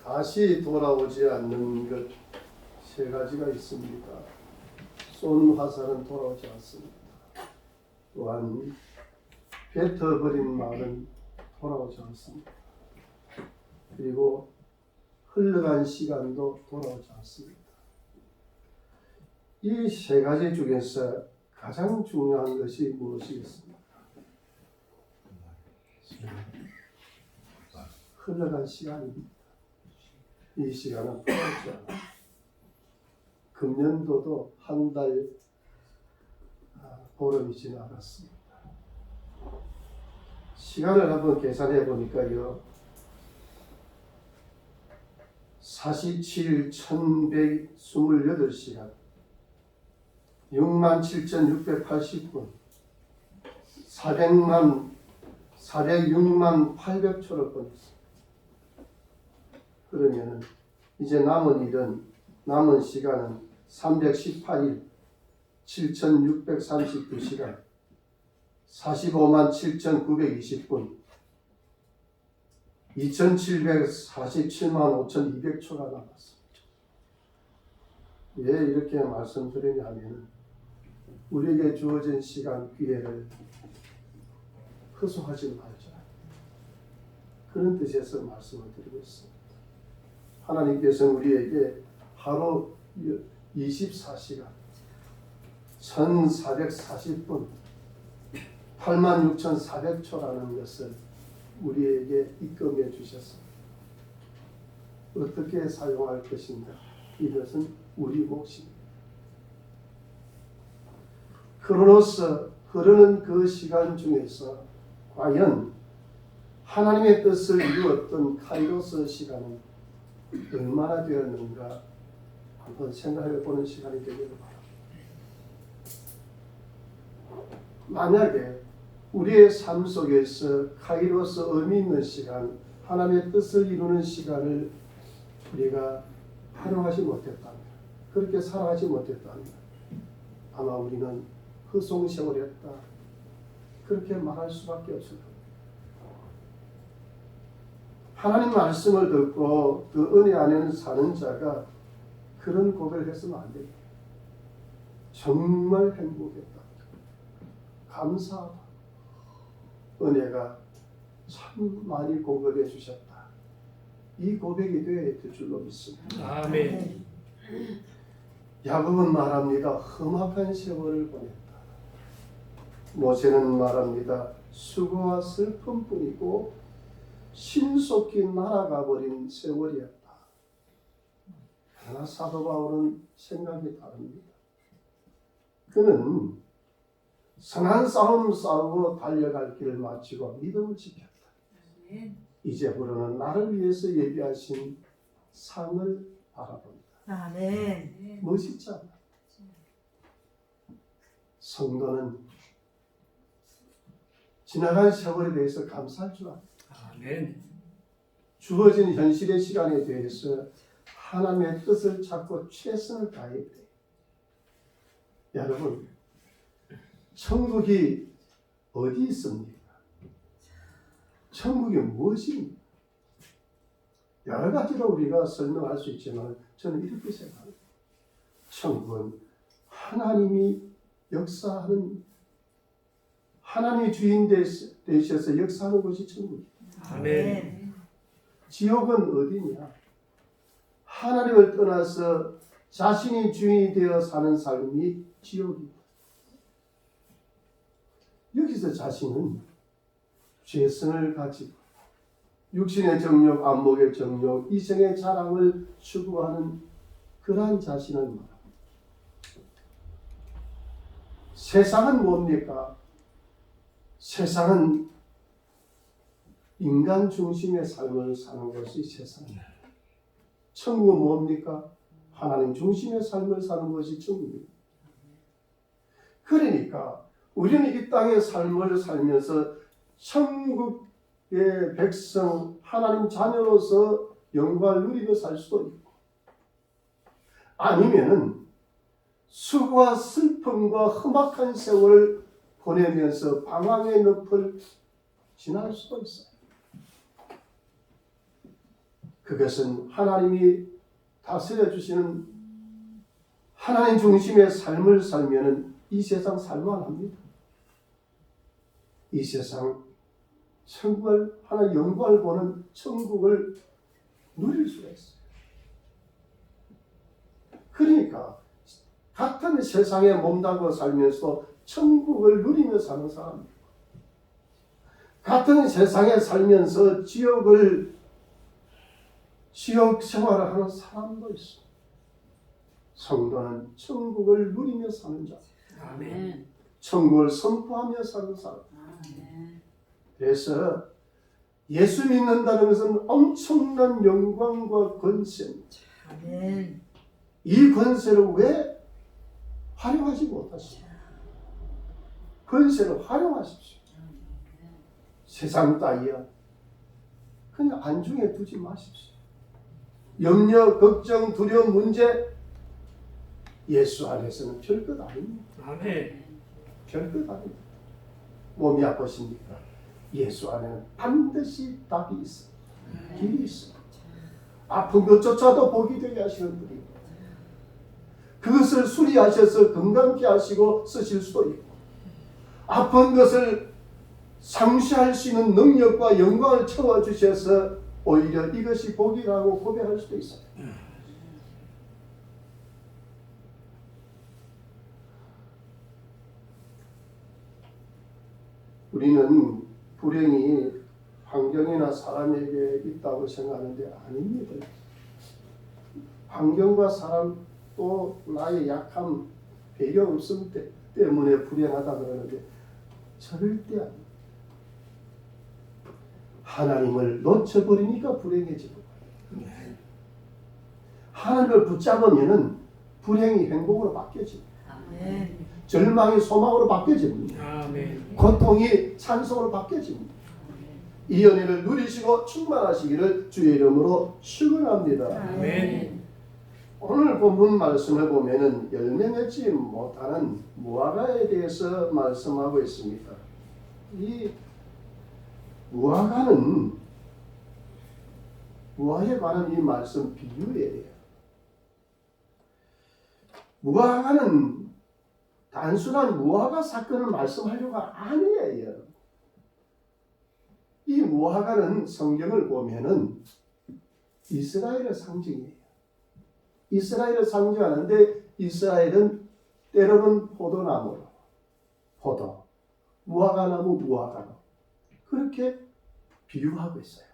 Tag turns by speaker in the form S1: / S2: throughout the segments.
S1: 다시 돌아오지 않는 것 세 가지가 있습니다. 쏜 화살은 돌아오지 않습니다. 또한 뱉어버린 말은 돌아오지 않습니다. 그리고 흘러간 시간도 돌아오지 않습니다. 이 세 가지 중에서 가장 중요한 것이 무엇이겠습니까? 흘러간 시간입니다. 이 시간은 돌아오지 않아요. 금년도도 한 달 보름이 지나갔습니다. 시간을 한번 계산해 보니까요, 47일 1128시간, 67,680분, 406만 800초를 보냈습니다. 그러면 이제 남은 시간은 318일 7,639시간, 45만 7,920분, 2,747만 5,200초가 남았습니다. 왜 이렇게 말씀드리냐면 우리에게 주어진 시간, 기회를 헛소하지 말자, 그런 뜻에서 말씀을 드리고 있습니다. 하나님께서 우리에게 하루 24시간 1440분 86,400초라는 것을 우리에게 입금해 주셨습니다. 어떻게 사용할 것인가? 이것은 우리 몫입니다. 크로노스, 흐르는 그 시간 중에서 과연 하나님의 뜻을 이루었던 카이로스 시간은 얼마나 되었는가 한번 생각해 보는 시간이 되기를 바랍니다. 만약에 우리의 삶 속에서 카이로스 의미 있는 시간, 하나님의 뜻을 이루는 시간을 우리가 활용하지 못했다면, 그렇게 살아가지 못했다면 아마 우리는 허송세월했다, 그렇게 말할 수밖에 없을 겁니다. 하나님 말씀을 듣고 그 은혜 안에는 사는 자가 그런 고백을 했으면 안 됩니다. 정말 행복했다, 감사하다, 은혜가 참 많이 공급해 주셨다, 이 고백이 되어야 될 줄로 믿습니다.
S2: 아멘.
S1: 야곱은 말합니다. 험악한 세월을 보냈다. 모세는 말합니다. 수고와 슬픔뿐이고 신속히 날아가 버린 세월이었다. 그러나 사도 바울은 생각이 다릅니다. 그는 선한 싸움 싸우고 달려갈 길을 마치고 믿음을 지켰다. 이제부터는 나를 위해서 예비하신 상을 바라본다.
S3: 아멘.
S1: 멋있지 않나? 성도는 지나간 세월에 대해서 감사할 줄 알아요.
S2: 아멘.
S1: 주어진 현실의 시간에 대해서 하나님의 뜻을 찾고 최선을 다해야 돼요. 여러분, 천국이 어디 있습니까? 천국이 무엇입니까? 여러 가지로 우리가 설명할 수 있지만 저는 이렇게 생각합니다. 천국은 하나님이 역사하는, 하나님이 주인 되셔서 역사하는 곳이 천국입니다.
S2: 아멘.
S1: 지옥은 어디냐? 하나님을 떠나서 자신이 주인이 되어 사는 삶이 지옥입니다. 여기서 자신은 죄성을 가지고 육신의 정욕, 안목의 정욕, 이성의 자랑을 추구하는 그러한 자신을 말합니다. 세상은 뭡니까? 세상은 인간 중심의 삶을 사는 것이 세상입니다. 천국은 뭡니까? 하나님 중심의 삶을 사는 것이 천국입니다. 그러니까 우리는 이 땅의 삶을 살면서 천국의 백성, 하나님 자녀로서 영광을 누리며 살 수도 있고, 아니면은 수고와 슬픔과 험악한 세월을 보내면서 방황의 늪을 지날 수도 있어요. 그것은 하나님이 다스려 주시는 하나님 중심의 삶을 살면은 이 세상 살만합니다. 이 세상 천국을 하나님 영광을 보는 천국을 누릴 수가 있어요. 그러니까 같은 세상에 몸담고 살면서 천국을 누리며 사는 사람입니다. 같은 세상에 살면서 지옥 생활을 하는 사람도 있습니다. 성도는 천국을 누리며 사는 자,
S2: 아멘.
S1: 천국을 선포하며 사는 사람. 그래서 예수 믿는다는 것은 엄청난 영광과 권세입니다.
S3: 아멘.
S1: 이 권세를 왜 활용하지 못하십니까? 권세를 활용하십시오. 세상 따위야 그냥 안중에 두지 마십시오. 염려, 걱정, 두려움, 문제 예수 안에서는 별것 아닙니다.
S2: 아멘.
S1: 별것 아닙니다. 몸이 아프십니까? 예수 안에는 반드시 답이 있습니다. 길이 있습니다. 아픈 것조차도 복이 되게 하시는 분이 그것을 수리하셔서 건강케 하시고 쓰실 수도 있고 아픈 것을 상쇄할 수 있는 능력과 영광을 채워주셔서 오히려 이것이 복이라고 고백할 수도 있어요. 우리는 불행이 환경이나 사람에게 있다고 생각하는데 아닙니다. 환경과 사람 또 나의 약함, 배경 없음 때문에 불행하다 그러는데 절대 아닙니다. 하나님을 놓쳐버리니까 불행해지고 하나님을 붙잡으면은 불행이 행복으로 바뀌어집니다.
S3: 아멘.
S1: 절망이 소망으로 바뀌어집니다.
S2: 아멘.
S1: 고통이 찬송으로 바뀌어집니다. 이 은혜를 누리시고 충만하시기를 주의 이름으로 축원합니다.
S2: 아멘.
S1: 오늘 본문 말씀을 보면은 열매 맺지 못하는 무화과에 대해서 말씀하고 있습니다. 이 무화과에 관한 이 말씀 비유예요. 무화과는 단순한 무화과 사건을 말씀하려고 아니에요. 이 무화과는 성경을 보면은 이스라엘의 상징이에요. 이스라엘을 상징하는데 이스라엘은 때로는 포도나무로 포도, 무화과나무, 무화과나무 그렇게 비유하고 있어요.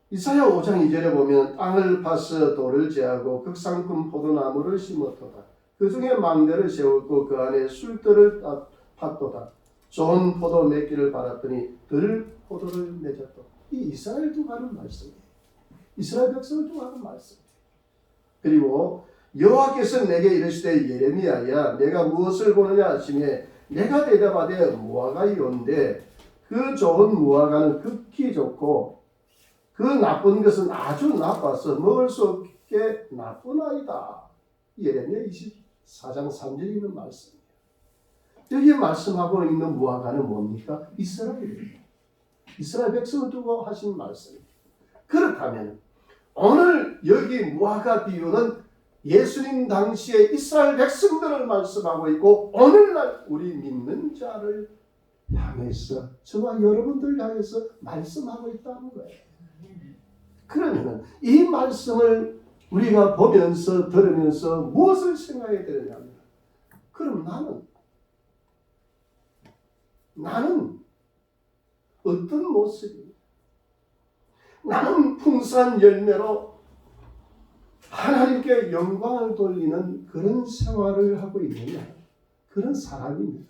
S1: 이사야 5장 2절에 보면 땅을 파서 돌을 제하고 극상품 포도나무를 심었도다. 그 중에 망대를 세웠고 그 안에 술들을 팠도다. 좋은 포도 맺기를 바랐더니 들 포도를 맺었다. 이 이스라엘 두고 하는 말씀이에요. 이스라엘 백성을 두고 하는 말씀이에요. 그리고 여호와께서 내게 이르시되 예레미야야 내가 무엇을 보느냐 하시매 내가 대답하되 무화과이온데 그 좋은 무화과는 극히 좋고 그 나쁜 것은 아주 나빠서 먹을 수 없게 나쁘나이다. 예레미야 24장 3절에 있는 말씀이에요. 여기 말씀하고 있는 무화과는 뭡니까? 이스라엘이에요. 이스라엘 백성을 두고 하신 말씀이에요. 그렇다면 오늘 여기 무화과 비유는 예수님 당시에 이스라엘 백성들을 말씀하고 있고 오늘날 우리 믿는 자를 향해서 저와 여러분들 향해서 말씀하고 있다는 거예요. 그러면 이 말씀을 우리가 보면서 들으면서 무엇을 생각해야 되느냐면 그럼 나는 어떤 모습이 나는 풍성한 열매로 하나님께 영광을 돌리는 그런 생활을 하고 있느냐 그런 사람입니다.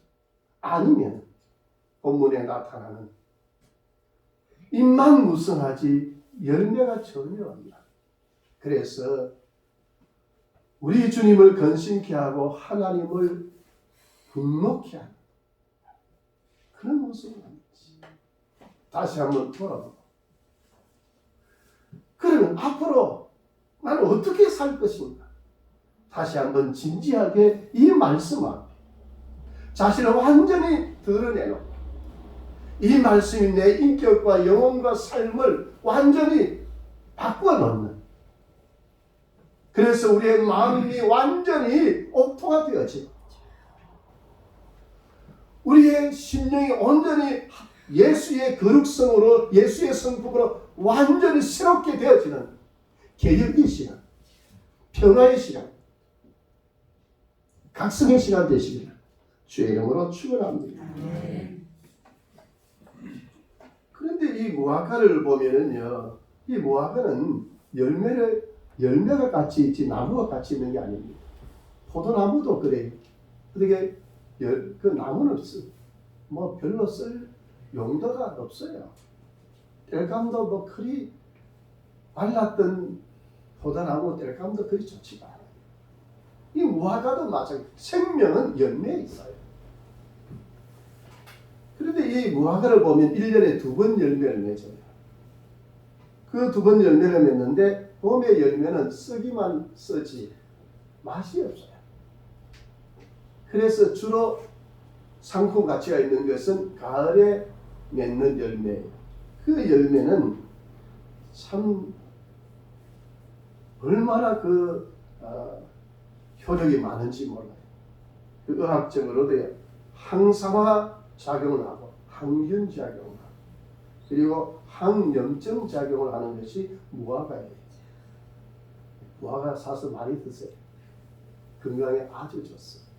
S1: 아니면 본문에 나타나는 입만 무성하지 열매가 전혀 없나. 그래서 우리 주님을 근심케 하고 하나님을 분노케 하는 그런 모습을 합니다. 다시 한번 돌아보고 그러면 앞으로 나는 어떻게 살 것인가? 다시 한번 진지하게 이 말씀 앞에 자신을 완전히 드러내놓고 이 말씀이 내 인격과 영혼과 삶을 완전히 바꾸어 놓는, 그래서 우리의 마음이 완전히 옥토가 되어지고 우리의 심령이 온전히 예수의 거룩성으로, 예수의 성품으로 완전히 새롭게 되어지는 개혁의 시간, 평화의 시간, 각성의 시간 되시기를 주의 이름으로 축원합니다. 그런데 이 무화과를 보면은요, 이 무화과는 열매가 같이 있지 나무가 같이 있는 게 아닙니다. 포도나무도 그래요. 어떻게 그 나무는 뭐 별로 쓸 용도가 없어요. 땔감도 뭐 그리 말랐던 포도나무 땔감도 그리 좋지가 않아요. 이 무화과도 마찬가지. 생명은 열매에 있어요. 그런데 이 무화과를 보면 1년에 2번 열매를 맺어요. 그 2번 열매를 맺는데 봄의 열매는 쓰기만 쓰지 맛이 없어요. 그래서 주로 상품 가치가 있는 것은 가을에 맺는 열매예요. 그 열매는 참 얼마나 효력이 많은지 몰라요. 그 의학적으로도 항산화 작용을 하고 항균 작용을 하고 그리고 항염증 작용을 하는 것이 무화과예요. 무화과 사서 많이 드세요. 건강에 아주 좋습니다.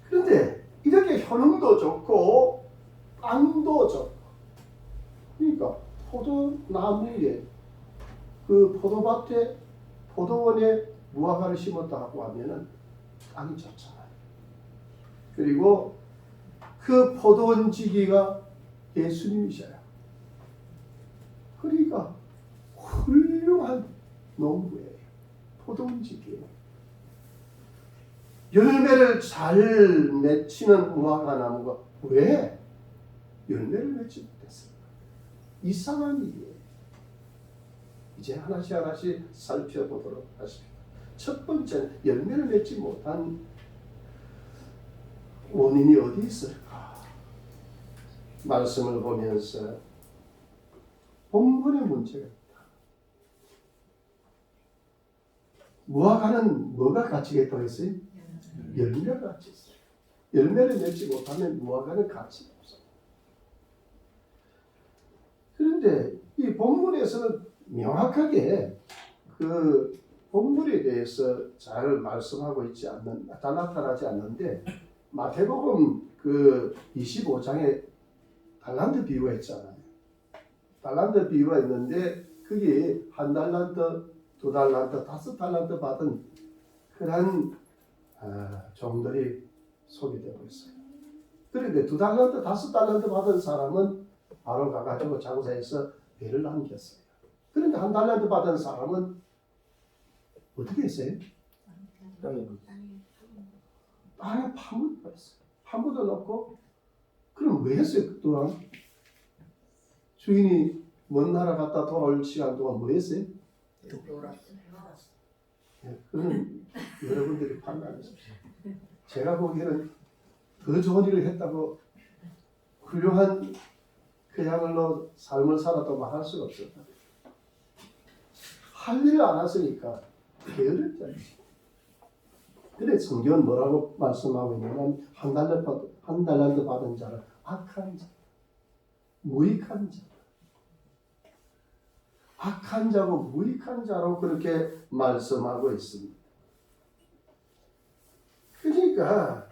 S1: 그런데 이렇게 효능도 좋고 빵도 좋고, 그러니까 포도나무에 그 포도밭에 포도원에 무화과를 심었다 하고 하면은 땅이 좋잖아요. 그리고 그 포도원 지기가 예수님이셔요. 그러니까 훌륭한 농부예요. 포도원 지기예요. 열매를 잘 맺히는 무화과 나무가 왜 열매를 맺지 못했을까? 이상한 일이에요. 이제 하나씩 살펴보도록 하십니다. 첫 번째, 열매를 맺지 못한 원인이 어디 있을까? 말씀을 보면서 본문의 문제가 있다. 무화과는 뭐가 가치가 있다고 했어요? 열매가 가치 있어요. 열매를 맺지 못하면 무화과는 가치가 없어요. 그런데 이 본문에서는 명확하게 그 본문에 대해서 잘 말씀하고 있지 않는, 나타나지 않는데, 마태복음 그 25장에 달란트 비유가 있잖아요. 달란트 비유가 있는데 그게 1달란트, 2달란트, 5달란트 받은 그런 종들이 소개되고 있어요. 그런데 2달란트, 5달란트 받은 사람은 바로 가가지고 장사해서 배를 남겼어요. 그런데 1달란트 받은 사람은 어떻게 했어요? 땅에 파묻어 버렸어요. 파묻어 놓고, 그럼 왜 했어요? 그동안 주인이 먼 나라 갔다 돌아올 시간 동안 뭐 했어요? 그건 여러분들이 판단하십시오. 제가 보기에는 더 좋은 일을 했다고 훌륭한 그야말로 삶을 살았다고 말할 수가 없었다. 할 일을 안 했으니까 게으르잖아요. 그래 성경은 뭐라고 말씀하고 있냐면 한 달란트 받은 자는 악한 자, 무익한 자, 악한 자고 무익한 자로 그렇게 말씀하고 있습니다. 그러니까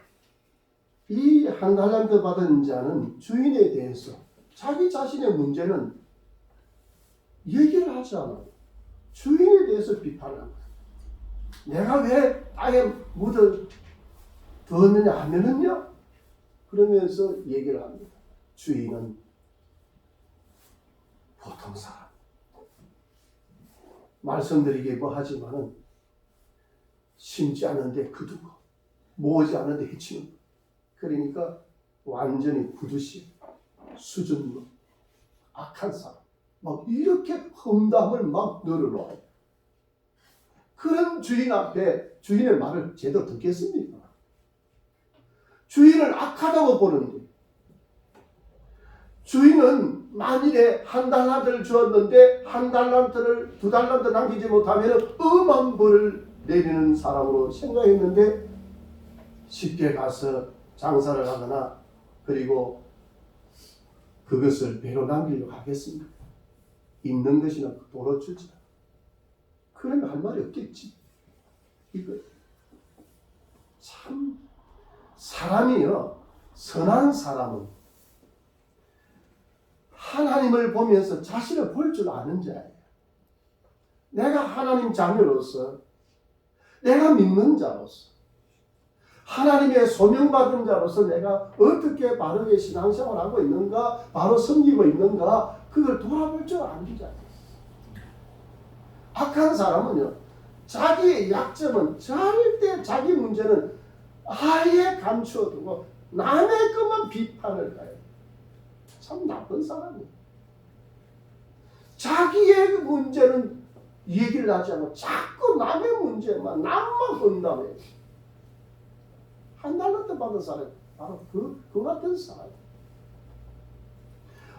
S1: 이 1달란트 받은 자는 주인에 대해서 자기 자신의 문제는 얘기를 하지 않아요. 주인에 대해서 비판합니다. 내가 왜 땅에 묻어두었느냐 하면은요, 그러면서 얘기를 합니다. 주인은 보통 사람. 말씀드리기 뭐 하지만은 심지 않은데 거두고 모으지 않은데 해치는 거. 그러니까 완전히 부두시, 수준로, 악한 사람. 막 이렇게 험담을 막 늘어놓아요. 그런 주인 앞에 주인의 말을 제대로 듣겠습니까? 주인을 악하다고 보는데 주인은 만일에 한 달란트를 주었는데 한 달란트를 두 달란트 남기지 못하면 엄한 벌을 내리는 사람으로 생각했는데 쉽게 가서 장사를 하거나 그리고 그것을 배로 남기려고 하겠습니까? 있는 것이나 도로 주지. 그러면 할 말이 없겠지. 이거 참 사람이요, 선한 사람은 하나님을 보면서 자신을 볼 줄 아는 자예요. 내가 하나님 자녀로서, 내가 믿는 자로서, 하나님의 소명받은 자로서 내가 어떻게 바르게 신앙생활을 하고 있는가, 바로 섬기고 있는가, 그걸 돌아볼 줄 아는 자예요. 악한 사람은요, 자기의 약점은 절대 자기 문제는 아예 감추어두고 남의 것만 비판을 해요. 참 나쁜 사람이에요. 자기의 문제는 얘기를 하지 않고 자꾸 남의 문제만 남만 건담해요. 한 달란트 받은 사람 바로 그 같은 사람.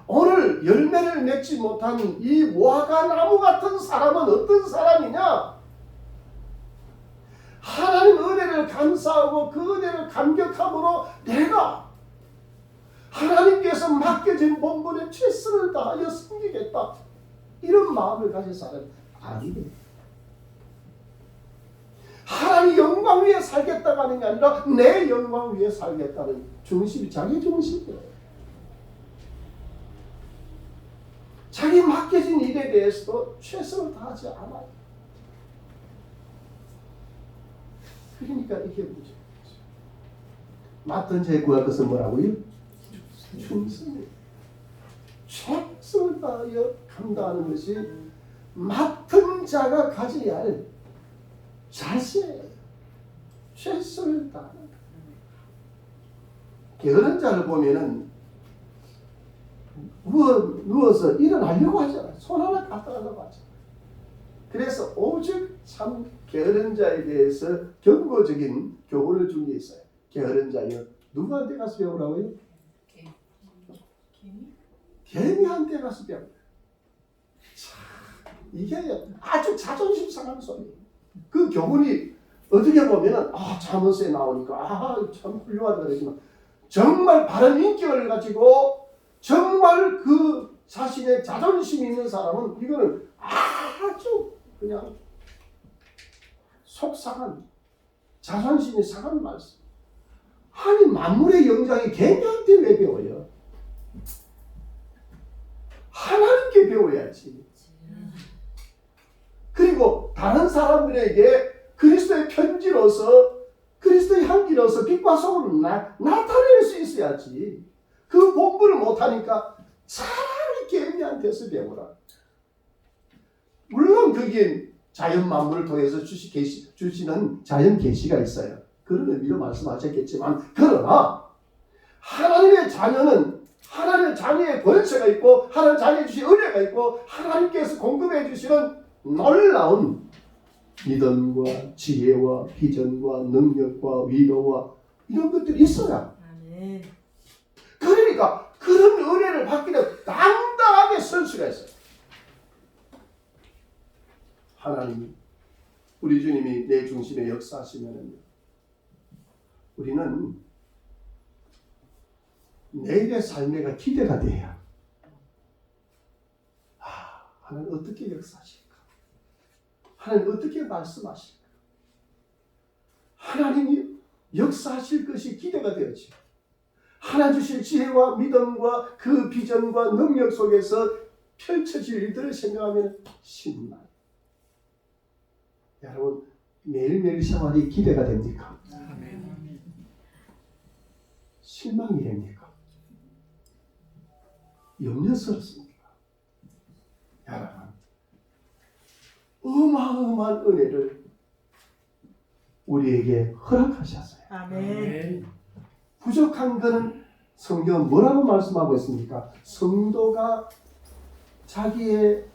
S1: 오늘 열매를 맺지 못한 이 무화과나무 같은 사람은 어떤 사람이냐? 하나님 은혜를 감사하고 그 은혜를 감격함으로 내가 하나님께서 맡겨진 본분에 최선을 다하여 섬기겠다, 이런 마음을 가진 사람이 아니에요. 하나님 영광 위에 살겠다가 하는 게 아니라 내 영광 위에 살겠다는 중심이 자기 중심이에요. 자기 맡겨진 일에 대해서도 최선을 다하지 않아요. 그러니까 이게 문제예요. 맡은 자에 구할 것은 뭐라고요? 충성이에요. 최선을 다하여 감당하는 것이 맡은 자가 가져야 할 자세예요. 최선을 다하는 것. 게으른 자를 보면은 누워서 일어나려고 하잖아요. 손 하나 갖다 하려고 하잖아요. 그래서 오직 참 게으른 자에 대해서 경고적인 교훈을 준 게 있어요. 게으른 자여, 누구한테 가서 배우라고요? 개미한테 가서 배우라. 이게 아주 자존심 상하는 소리예요. 그 교훈이 어떻게 보면은 잠언서에 나오니까 참 훌륭하다 그러지만, 정말 바른 인격을 가지고 정말 그 자신의 자존심이 있는 사람은 이거는 아주 그냥 속상한, 자존심이 상한 말씀. 아니 만물의 영장이 개미한테 왜 배워요? 하나님께 배워야지. 그리고 다른 사람들에게 그리스도의 편지로서, 그리스도의 향기로서 빛과 소금을 나타낼 수 있어야지. 그 공부를 못하니까 차라리 개미한테서 배우라. 물론 거기에 자연 만물을 통해서 주시는 자연 계시가 있어요. 그런 의미로 말씀하셨겠지만, 그러나 하나님의 자녀는 하나님의 자녀의 권세가 있고 하나님 자녀에 주신 은혜가 있고 하나님께서 공급해 주시는 놀라운 믿음과 지혜와 비전과 능력과 위로와 이런 것들이 있어야.
S3: 아멘.
S1: 그러니까 그런 은혜를 받기 위해 당당하게 설 수가 있어요. 하나님, 우리 주님이 내 중심에 역사하시면 우리는 내일의 삶에가 기대가 돼야, 하나님 어떻게 역사하실까? 하나님 어떻게 말씀하실까? 하나님이 역사하실 것이 기대가 되었지. 하나님 주실 지혜와 믿음과 그 비전과 능력 속에서 펼쳐질 일들을 생각하면 신나요. 여러분, 매일매일 생활이 기대가 됩니까? 실망이 됩니까? 염려스럽습니까? 여러분, 어마어마한 은혜를 우리에게 허락하셨어요.
S3: 아멘.
S1: 부족한 것은 성경은 뭐라고 말씀하고 있습니까? 성도가 자기의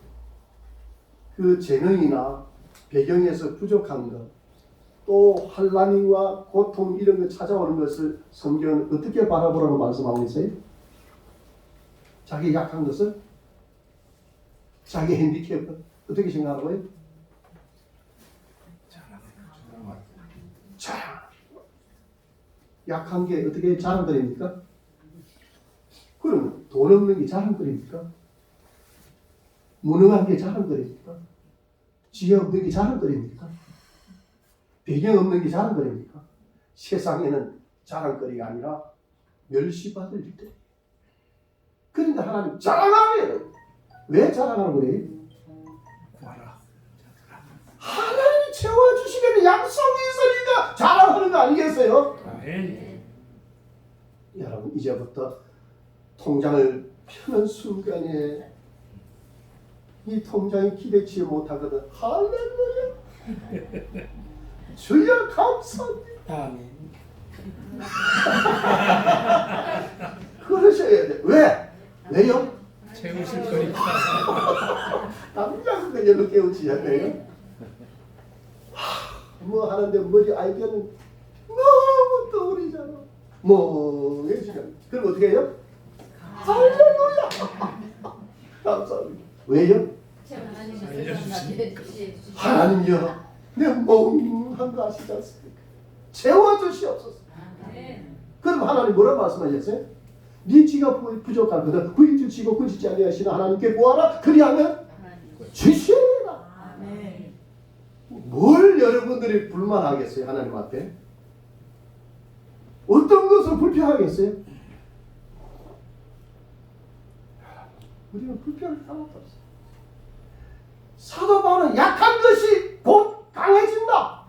S1: 그 재능이나 배경에서 부족한 것, 또 환난과 고통 이런 것 찾아오는 것을 성경은 어떻게 바라보라고 말씀하고 있어요? 자기 약한 것을, 자기 핸디캡을 어떻게 생각하고요? 자랑. 약한 게 어떻게 자랑거리입니까? 그럼 돈 없는 게 자랑거리입니까? 무능한 게 자랑거리입니까? 지혜 없는 게 자랑거리입니까? 배경 없는 게 자랑거리입니까? 세상에는 자랑거리가 아니라 멸시받을 일들. 그런데 하나님 자랑하래요. 왜 자랑하는 거예요? 하나님이 채워주시면 약속이 있으니까 자랑하는 거 아니겠어요?
S2: 아멘.
S1: 여러분 이제부터 통장을 펴는 순간에 이 통장이 기대치 못하거든. 할렐루야. 주여 감사합니다.
S2: 아멘.
S1: 그러셔야 돼. 왜? 왜요?
S2: 채우실 거니까.
S1: 당장 그녀를 깨우치셨네요. 뭐 하는데 머리 아이디어는 너무 떠오르잖아. 멍해지잖아. 그럼 어떻게 해요? 할렐루야. 감사합니다. 왜요? 하나님이여 내 멍한 거 아시지 않습니까? 채워주시옵소서. 그럼 하나님 뭐라 말씀하셨어요? 네 지가 부족하거든 구이 주시고 꾸짖지 아니하시는 하나님께 구하라 그리하면 주시리라. 뭘 여러분들이 불만하겠어요? 하나님 앞에 어떤 것을 불평하겠어요? 우리는 불평할 게 하나도 없어요. 사도 바울은 약한 것이 곧 강해진다.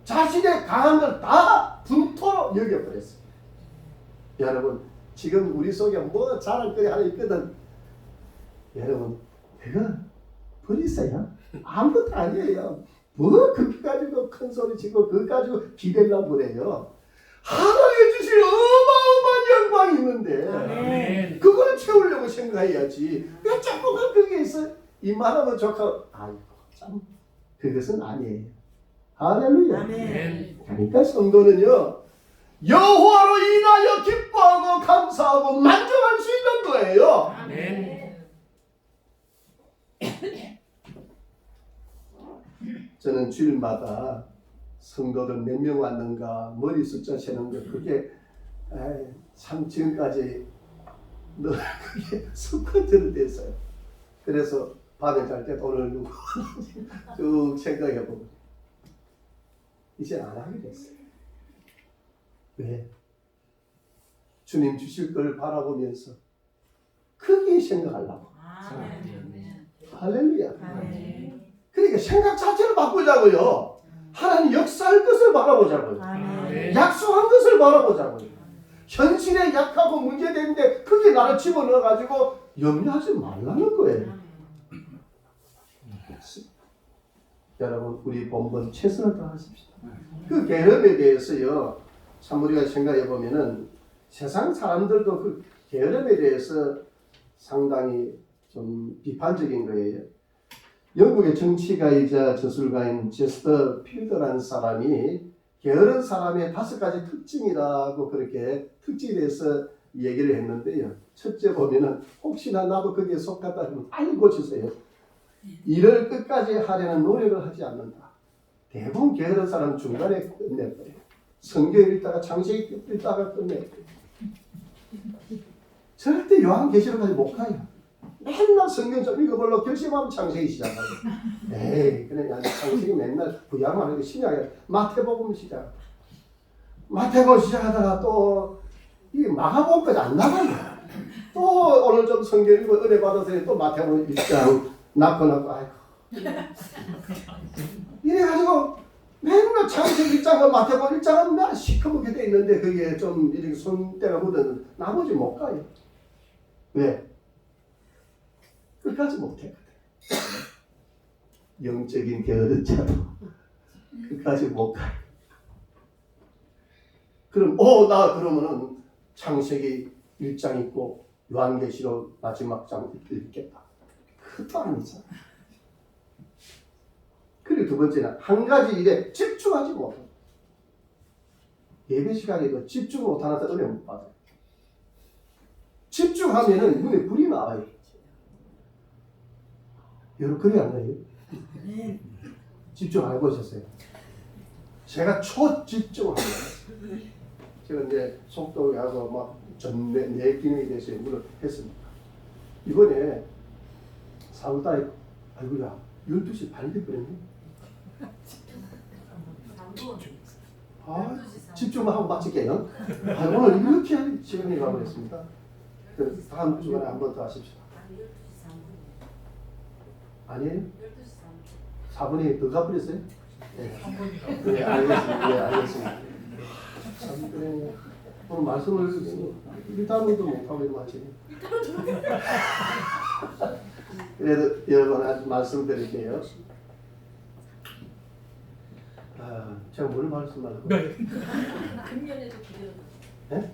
S1: 자신의 강한 걸 다 분토로 여겨버렸어요. 여러분 지금 우리 속에 뭐 자랑거리 하나 있거든. 여러분 그건 버리세요. 아무것도 아니에요. 뭐 그렇게 가지고 큰 소리 치고 그거 가지고 기대려고 그래요. 하나님이 주신 어마어마한 영광이 있는데
S2: 아멘.
S1: 그거를 채우려고 생각해야지. 왜 자꾸 그게 있어요? 이만하면 좋고 아이고 참 그것은 아니에요. 할렐루야.
S2: 아멘.
S1: 그러니까 성도는요 여호와로 인하여 기뻐하고 감사하고 만족할 수 있는 거예요.
S2: 아멘.
S1: 저는 주일마다 성도들 몇 명 왔는가 머리 숫자 세는 거 그게 참 지금까지 늘 그게 습관처럼 됐어요. 그래서 밤에 잘 때 오늘 누구 쭉 생각해보고 이제 안 하게 됐어요. 왜? 주님 주실 걸 바라보면서 크게 생각하려고. 할렐루야. 그러니까 생각 자체를 바꾸자고요. 하나님 역사할 것을 바라보자고요. 약속한 것을 바라보자고요. 현실에 약하고 문제되는데 크게 나를 집어넣어가지고 염려하지 말라는 거예요. 여러분 우리 본번 최선을 다하십시다. 그 게으름에 대해서요 참 우리가 생각해 보면은 세상 사람들도 그 게으름에 대해서 상당히 좀 비판적인 거예요. 영국의 정치가이자 저술가인 제스터 필더라는 사람이 게으른 사람의 5가지 특징이라고 그렇게 특징에 대해서 얘기를 했는데요. 첫째 보면은 혹시나 나도 거기에 속하다 하면 빨리 고치세요. 일을 끝까지 하려는 노력을 하지 않는다. 대부분 게으른 사람은 중간에 끝내버려요. 성경 읽다가 창세기 읽다가 끝내버려요. 절대 요한계시록까지 못 가요. 맨날 성경 좀 읽어보려고 결심하면 창세기 시작하고 에이 그냥 창세기 맨날 구약만 하고 신약에 마태복음 시작 마태복음 시작하다가 또 이 마가복음까지 안 나가요. 또 오늘 좀 성경 읽고 은혜 받아서 또 마태복음 1장 낳고 아이고 이래가지고 맨날 창세기 1장과 마태복음 1장은 나 시커멓게 돼 있는데 그게 좀 이렇게 손때가 묻었는데 나머지 못 가요. 왜? 끝까지 못했거든. 영적인 게으른 자도 끝까지 못 가요. 그럼 나 그러면은 창세기 1장 있고 요한계시록 마지막 장 읽겠다. 그것도 아니잖아. 그리고 두 번째는 한 가지 일에 집중하지 못해. 예배 시간에도 집중 못하는 사람 은혜 못 받아요. 집중하면은 눈에 불이 나와요. 여러분 그래 안 그래요?
S3: 아멘.
S1: 집중 안 해보셨어요? 제가 초집중을 합니다. 제가 이제 속독에 가서 내 기능에 대해서 연구를 했습니다. 이번에 4월달에 아이고야 12시 반이 돼버렸네. 아, 집중만 하고 마칠게요. 아, 오늘 이렇게 시간이 가버렸습니다. 다음 주간에 한 번 더 하십시오. 아니에요? 4분이 더 가버렸어요? 네. 네, 알겠습니다. 네, 알겠습니다. 참, 그래. 오늘 말씀을 1단원도 못하고 마치네. 그래도 여러분 말씀드릴게요. 아, 제가 뭘 말씀하려고?
S2: 네.
S4: 금년에도 기대요.
S1: 네?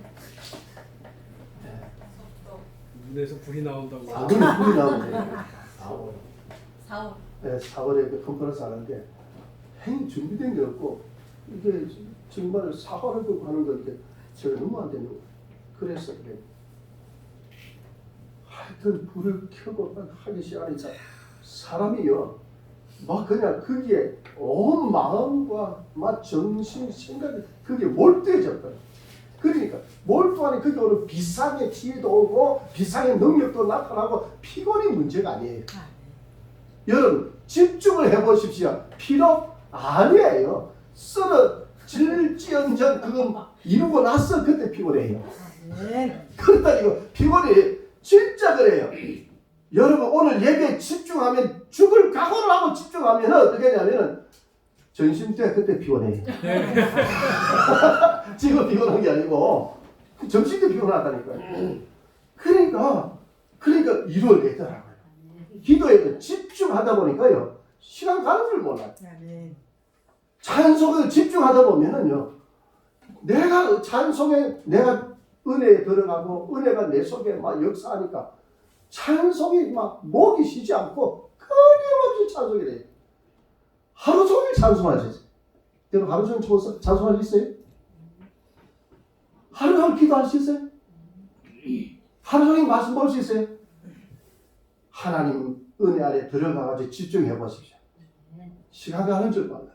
S2: 눈에서 불이 나온다고.
S1: 아, 그러면 불이 나오네.
S4: 4월.
S1: 네, 4월에 그 컨퍼런스 하는데 행위 준비된 게 없고 이게 정말 사활을 두고 하는 건데 제가 너무 안 되는 거예요. 그래서 그래. 하여튼 불을 켜고 하기 시작하니까 사람이요 막 그냥 거기에 온 마음과 막 정신 생각이 거기에 몰두해져 버려요. 그러니까 몰두하니 거기 오는 비상의 지혜도 오고 비상의 능력도 나타나고 피곤이 문제가 아니에요. 여러분 집중을 해보십시오. 필요 아니에요. 쓰러질지언정 그건 이루고 나서 그때 피곤해요.
S3: 아멘.
S1: 그렇다니까 피곤이 진짜 그래요. 여러분 오늘 예배에 집중하면 죽을 각오를 하고 집중하면 어떻게 하냐면 전심 때 그때 피곤해요. 지금 피곤한 게 아니고 점심 때 피곤하다니까요. 그러니까 이루어내더라고요. 기도에 집중하다 보니까요 시간 가는 줄 몰라요.
S3: 아멘.
S1: 찬송에 집중하다 보면은요 내가 찬송에 내가 은혜에 들어가고 은혜가 내 속에 막 역사하니까 찬송이 막 목이 쉬지 않고 끊임없이 찬송이 돼요. 하루 종일 찬송하지. 여러분 하루 종일 찬송할 수 있어요? 하루 종일 기도할 수 있어요? 하루 종일 말씀 볼 수 있어요? 하나님 은혜 안에 들어가가지고 집중해 보십시오. 시간 가는 줄 몰라요.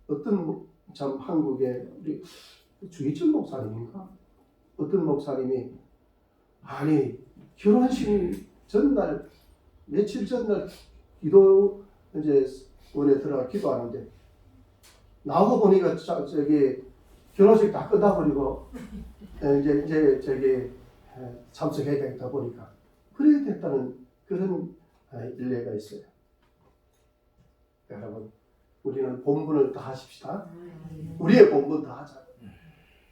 S1: 어떤 참 한국의 우리 주기철 목사님인가? 어떤 목사님이 아니 결혼식 전날 며칠 전날 기도 이제 원에 들어가 기도하는데 나오고 보니까 저기 결혼식 다 끝나버리고 이제 저기 참석해야 되겠다 보니까 그래야 됐다는 그런 일례가 있어요. 여러분 우리는 본분을 다 하십시다. 우리의 본분 다 하자.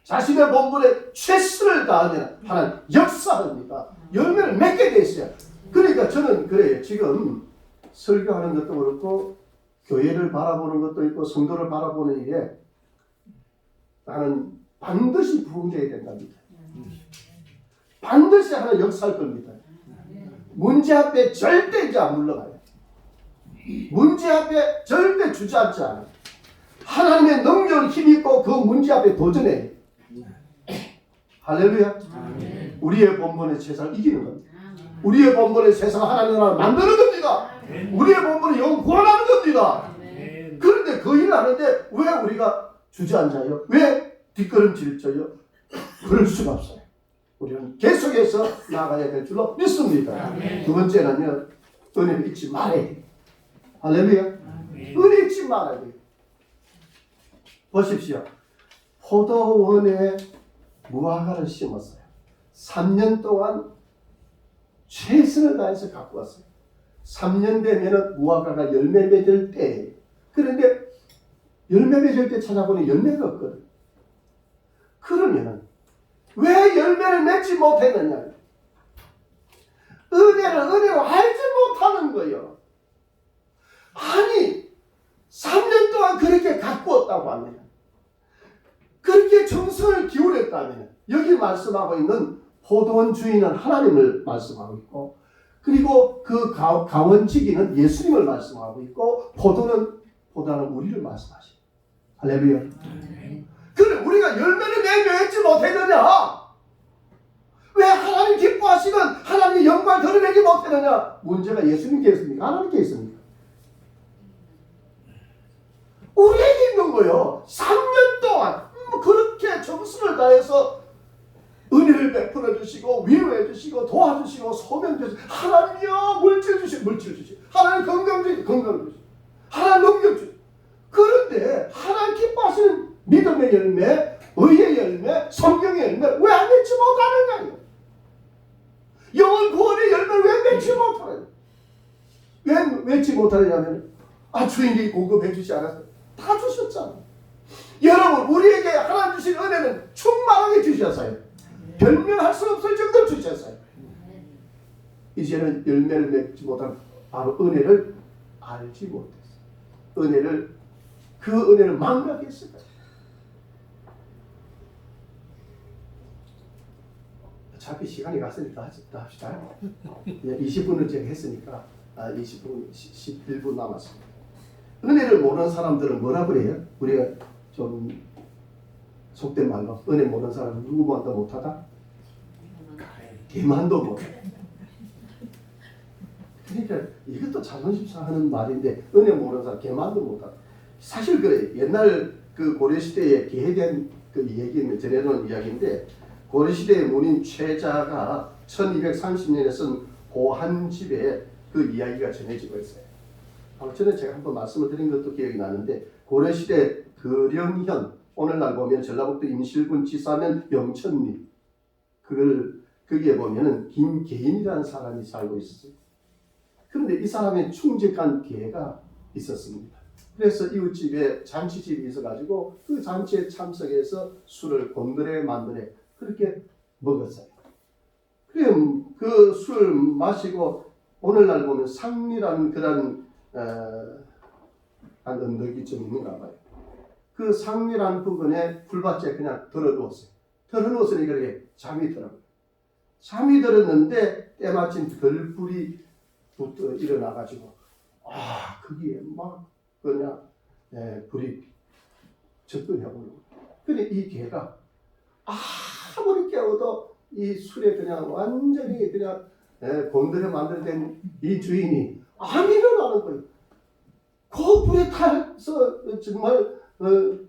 S1: 자신의 본분에 최선을 다하면 하나님 역사합니다. 열매를 맺게 돼 있어요. 그러니까 저는 그래요. 지금 설교하는 것도 그렇고 교회를 바라보는 것도 있고 성도를 바라보는 일에 나는 반드시 부흥되어야 된답니다. 반드시 하나 역사할 겁니다. 문제 앞에 절대 이제 안 물러가요. 문제 앞에 절대 주저앉지 않아요. 하나님의 능력을 힘입고 그 문제 앞에 도전해요. 할렐루야. 우리의 본분의 세상을 이기는 겁니다. 우리의 본분의 세상을 하나님 나라를 만드는 겁니다. 우리의 본분은 영혼 구원하는 겁니다. 그런데 그 일을 하는데 왜 우리가 주저앉아요? 왜 뒷걸음질쳐요? 그럴 수가 없어요. 우리는 계속해서 나아가야 될 줄로 믿습니다. 두 번째는요, 은혜를 잊지 말아야 돼요. 할렐루야. 은혜 잊지 말아야 돼요. 보십시오. 포도원에 무화과를 심었어요. 3년 동안 최선을 다해서 갖고 왔어요. 3년 되면 무화과가 열매 맺을 때예요. 그런데 열매 맺을 때 찾아보니 열매가 없거든. 그러면 왜 열매를 맺지 못했느냐? 은혜를 은혜로 알지 못하는 거예요. 아니 3년 동안 그렇게 갖고 왔다고 하면 그렇게 정성을 기울였다면 여기 말씀하고 있는 포도원 주인은 하나님을 말씀하고 있고 그리고 그 가원지기는 예수님을 말씀하고 있고 포도는 우리를 말씀하시고 할렐루야. 그래 우리가 열매를 맺지 못했느냐? 왜 하나님 기뻐하시는 하나님의 영광을 드러내지 못하느냐? 문제가 예수님께 있습니까? 하나님께 있습니까? 우리에게 있는 거요. 3년 동안 그렇게 정성을 다해서 은혜를 베풀어 주시고 위로해 주시고 도와주시고 소명 주시고 하나님이여 물질 주시고 하나님 건강 주시고 하나님 능력 주시고 그런데 하나님 기뻐하시는 믿음의 열매, 의의 열매, 성경의 열매 왜 안 맺지 못하느냐요? 영원 구원의 열매를 왜 맺지 못하느냐? 왜 맺지 못하느냐면 주인이 공급해 주지 않았어요. 다 주셨잖아. 여러분 우리에게 하나님 주신 은혜는 충만하게 주셨어요. 별명할 수 없을 정도로 주셨어요. 이제는 열매를 맺지 못한 바로 은혜를 알지 못했어요. 그 은혜를 망각했어요. 어차피 시간이 갔으니까 합시다. 20분을 제가 했으니까 20분, 11분 남았습니다. 은혜를 모르는 사람들은 뭐라 그래요? 우리가 좀 속된 말로 은혜 모르는 사람은 누구만도 못하다? 개만도 못해. 그러니까 이것도 자존심 상하는 말인데 은혜 모르는 사람 개만도 못하다. 사실 그래. 옛날 그 고려시대에 개에 대한 그 얘기는 전해놓은 이야기인데 고려시대의 문인 최자가 1230년에 쓴 고한집에 그 이야기가 전해지고 있어요. 전에 제가 한번 말씀을 드린 것도 기억이 나는데 고려시대 거령현 오늘날 보면 전라북도 임실군 지사면 영천리 거기에 보면은 김계인이라는 사람이 살고 있었어요. 그런데 이 사람의 충직한 개가 있었습니다. 그래서 이웃집에 잔치집이 있어가지고 그 잔치에 참석해서 술을 곤드레 만드레 그렇게 먹었어요. 그래 그 술 마시고 오늘날 보면 상리라는 그런 한 언덕이 좀 있는가 봐요. 그 상리라는 부분에 풀밭에 그냥 들어누웠어요. 들어누웠으니까 이렇게 잠이 들어요. 잠이 들었는데 때마침 들불이 일어나가지고 거기에 막 그냥 불이 접근해오는 거예요. 근데 이 개가 아무리 깨워도 이 술에 그냥 완전히 그냥 곤드레 만들된 이 주인이 안 일어나는 거예요. 그 불에 타서 정말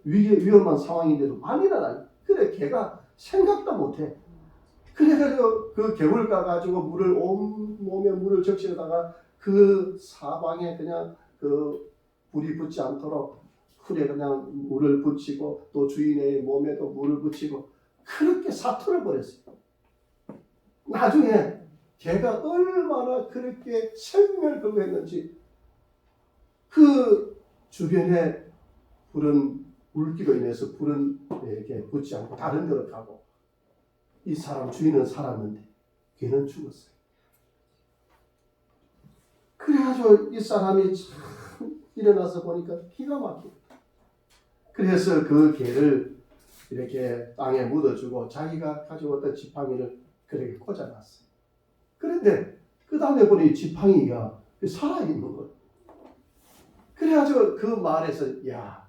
S1: 위험한 상황인데도 안 일어나요. 그래 개가 생각도 못해. 그래가지고 그 개울 가가지고 온몸에 물을 적시다가 그 사방에 그냥 그 불이 붙지 않도록 풀에 그냥 물을 붙이고 또 주인의 몸에도 물을 붙이고 그렇게 사투를 벌였어요. 나중에 개가 얼마나 그렇게 생명을 걸고 했는지 그 주변에 불은 물기로 인해서 불은 이렇게 붙지 않고 다른 데로 가고 이 사람 주인은 살았는데 개는 죽었어요. 그래가지고 이 사람이 참 일어나서 보니까 기가 막히고 그래서 그 개를 이렇게 땅에 묻어주고 자기가 가져왔던 지팡이를 그렇게 꽂아놨어요. 그런데 그 다음에 보니 지팡이가 살아있는 거예요. 그래가지고 그 말에서 야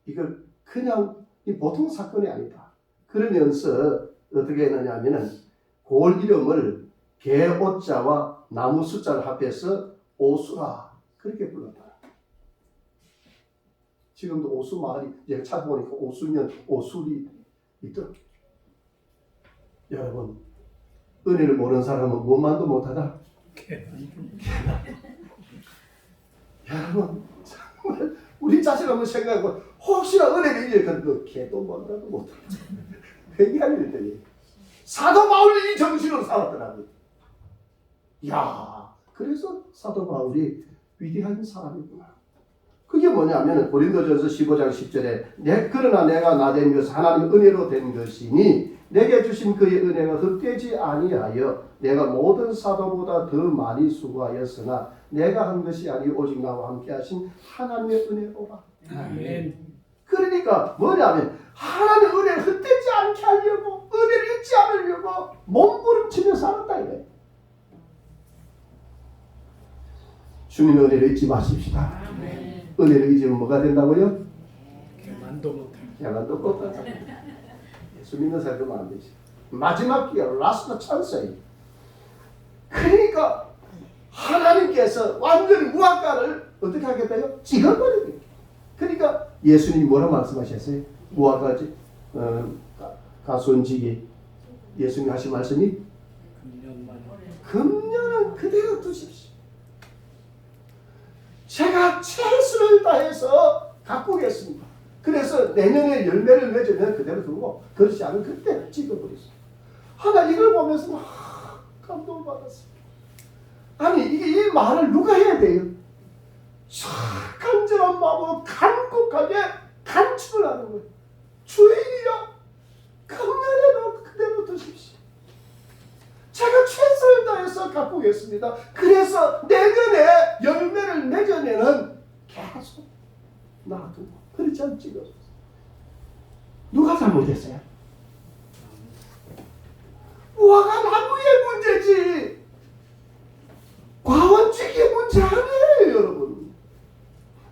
S1: 이거 그냥 이 보통 사건이 아니다. 그러면서 어떻게 했느냐면은 골 이름을 개오자와 나무 숫자를 합해서 오수라 그렇게 불렀다. 지금도 오수 마을이 이제 찾아보니까 오수면 오술이 있더라고요. 여러분 은혜를 모르는 사람은 무엇만도 못하다. 여러분 정말 우리 자신 한번 생각해보 혹시나 은혜를 잃으면 그 개도 뭔가도 못하다. 회개할 일들이 사도 바울이 이 정신으로 살았더라고요. 이야 그래서 사도 바울이 위대한 사람이구나. 그게 뭐냐면 고린도전서 15장 10절에 그러나 내가 나된 것은 하나님 은혜로 된 것이니 내게 주신 그의 은혜가 헛되지 아니하여 내가 모든 사도보다 더 많이 수고하였으나 내가 한 것이 아니오 오직 나와 함께 하신 하나님의 은혜로라.
S2: 아멘.
S1: 그러니까 뭐냐면 하나님의 은혜를 헛되지 않게 하려고 은혜를 잊지 않으려고 몸부림치며 살았다 이거예요. 주님의 은혜를 잊지 마십시다.
S4: 아멘.
S1: 은혜를 잊으면 뭐가 된다고요?
S2: 개만도 못할.
S1: 개만도 못하다. 예수 믿는 사람은 안 되지. 마지막 기회, 라스트 찬스예요. 그러니까 하나님께서 완전히 무화과를 어떻게 하겠다요? 찍어버리게. 그러니까 예수님이 뭐라 말씀하셨어요? 무화과지 가손지기 예수님 하신 말씀이 금년은 그대로 두십시오. 제가 최선을 다해서 가꾸겠습니다. 그래서 내년에 열매를 맺으면 그대로 두고 그렇지 않으면 그때 찍어버렸어요. 하나 이걸 보면서 감동을 받았어요. 아니 이게 이 말을 누가 해야 돼요? 간절한 마음으로 간곡하게 간축을 하는 거예요. 주인이여 금년에도 그대로 두십시오. 제가 최선을 다해서 가꾸겠습니다. 그래서 내년에 열매를 맺어내는 계속 놔두고 그렇지 않지요. 누가 잘못했어요? 무화과 나무의 문제지 과원칙의 문제 아니에요, 여러분.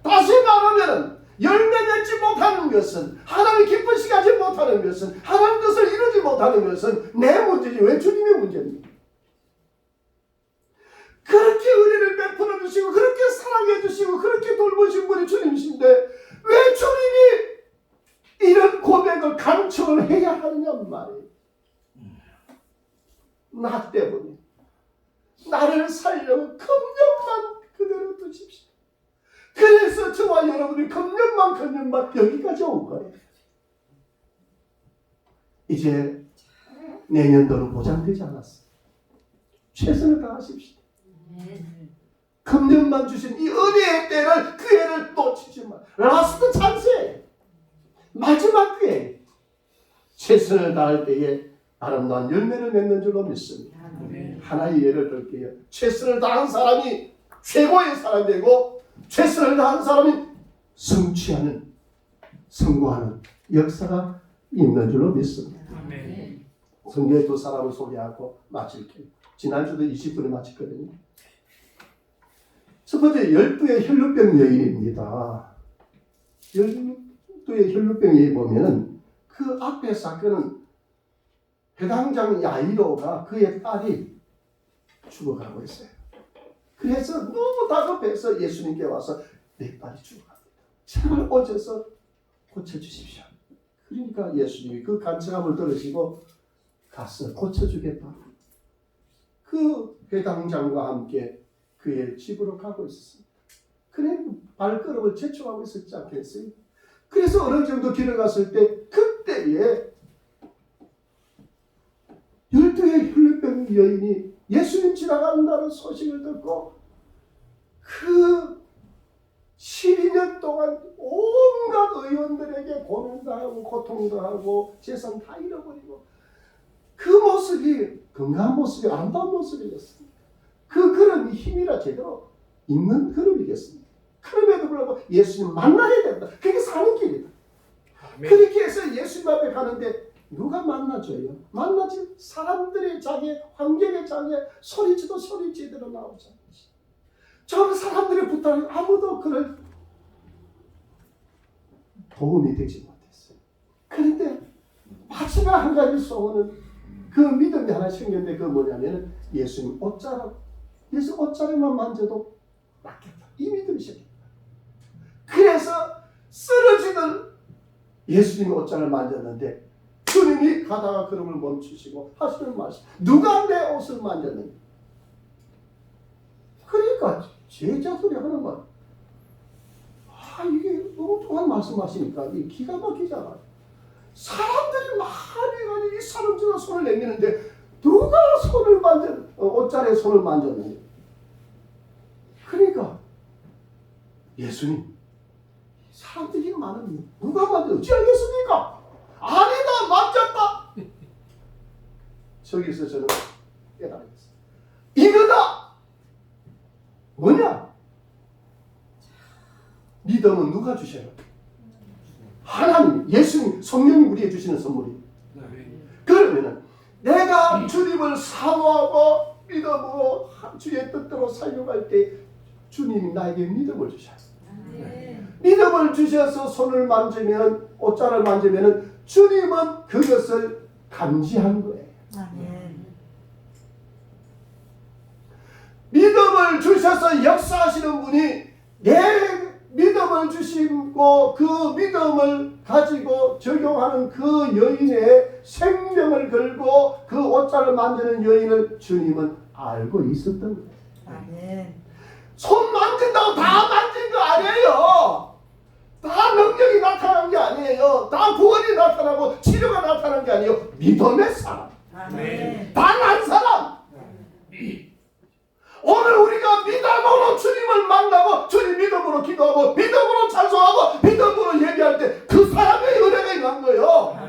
S1: 다시 말하면 열매 맺지 못하는 것은 하나님 기쁘시게 하지 못하는 것은 하나님 뜻을 이루지 못하는 것은 내 문제지 왜 주님의 문제입니까? 그렇게 은혜를 베풀어 주시고 그렇게 사랑해 주시고 그렇게 돌보신 분이 주님이신데 왜 주님이 이런 고백을 간청을 해야 하느냐 말이에요. 나 때문에 나를 살려면 금년만 그대로 두십시오. 그래서 저와 여러분이 금년만 여기까지 온 거예요. 이제 내년도는 보장되지 않았어요. 최선을 다하십시오. 금년만 주신 이 은혜의 때를 그 해를 놓치지 마. 라스트 찬스예요. 마지막 기회. 최선을 다할 때에 아름다운 열매를 맺는 줄로 믿습니다. 하나의 예를 들게요. 최선을 다한 사람이 최고의 사람이 되고 최선을 다한 사람이 성취하는 성공하는 역사가 있는 줄로 믿습니다. 성경의 두 사람을 소개하고 마칠게요. 지난주도 20분에 마쳤거든요. 첫 번째 12의 혈루병 여인입니다. 12의 혈루병 여인 보면은 그 앞에 사건은 회당장 야이로가 그의 딸이 죽어가고 있어요. 그래서 너무 다급해서 예수님께 와서 내 딸이 죽어갑니다. 제발 오셔서 고쳐주십시오. 그러니까 예수님이 그 간청함을 들으시고 가서 고쳐주겠다. 그 회당장과 함께 그의 집으로 가고 있었습니다. 그래 발걸음을 재촉하고 있었지 않겠어요? 그래서 어느 정도 길을 갔을 때 그때에 12의 혈루병 여인이 예수님 지나간다는 소식을 듣고 그 12년 동안 온갖 의원들에게 고난당하고 고통도 하고 재산 다 잃어버리고 그 모습이 건강한 모습이 아름다운 모습이었습니다. 그 걸음이 힘이라 제대로 있는 걸음이겠습니다. 그럼에도 불구하고 예수님 만나야 된다. 그게 사는 길이다. 그렇게 해서 예수님 앞에 가는데 누가 만나줘요? 만나지 사람들의 장애, 환경의 장애, 소리치도 소리 제대로 나오지 않지. 저 사람들의 부탁이 아무도 그를 도움이 되지 못했어요. 그런데 마지막 한 가지 소원은 그 믿음이 하나 생겼는데 그 뭐냐면 예수님 옷자락, 예수 옷자락만 만져도 낫겠다. 이 믿음이 생겼다. 그래서 쓰러지는 예수님이 옷자락을 만졌는데 주님이 가다가 걸음을 멈추시고 하시는 말씀. 누가 내 옷을 만졌는가? 그러니까 제자들이 하는 말. 이게 엉뚱한 말씀하시니까 이게 기가 막히잖아요. 사람들이 많이 이 사람 중에 손을 내미는데 누가 손을 옷자락에 손을 만졌느냐? 그러니까 예수님 사람들이 많으면 누가 만져 어찌 알겠습니까? 아니다 만졌다. 저기서 저는 깨달았어요. 이거다. 뭐냐? 믿음은 누가 주셔요? 하나님, 예수님, 성령이 우리에게 주시는 선물이. 그러면은 내가 주님을 사모하고 믿음으로 주의 뜻대로 살려갈 때 주님이 나에게 믿음을 주셔요. 믿음을 주셔서 손을 만지면 옷자를 만지면 주님은 그것을 감지한 거예요.
S3: 아멘.
S1: 믿음을 주셔서 역사하시는 분이 내 믿음을 주시고 그 믿음을 가지고 적용하는 그 여인의 생명을 걸고 그 옷자를 만드는 여인을 주님은 알고 있었던 거예요.
S3: 아멘.
S1: 손 만진다고 다 만진 거 아니에요. 다 능력이 나타난 게 아니에요. 다 구원이 나타나고 치료가 나타난 게 아니에요. 믿음의 사람.
S3: 아멘.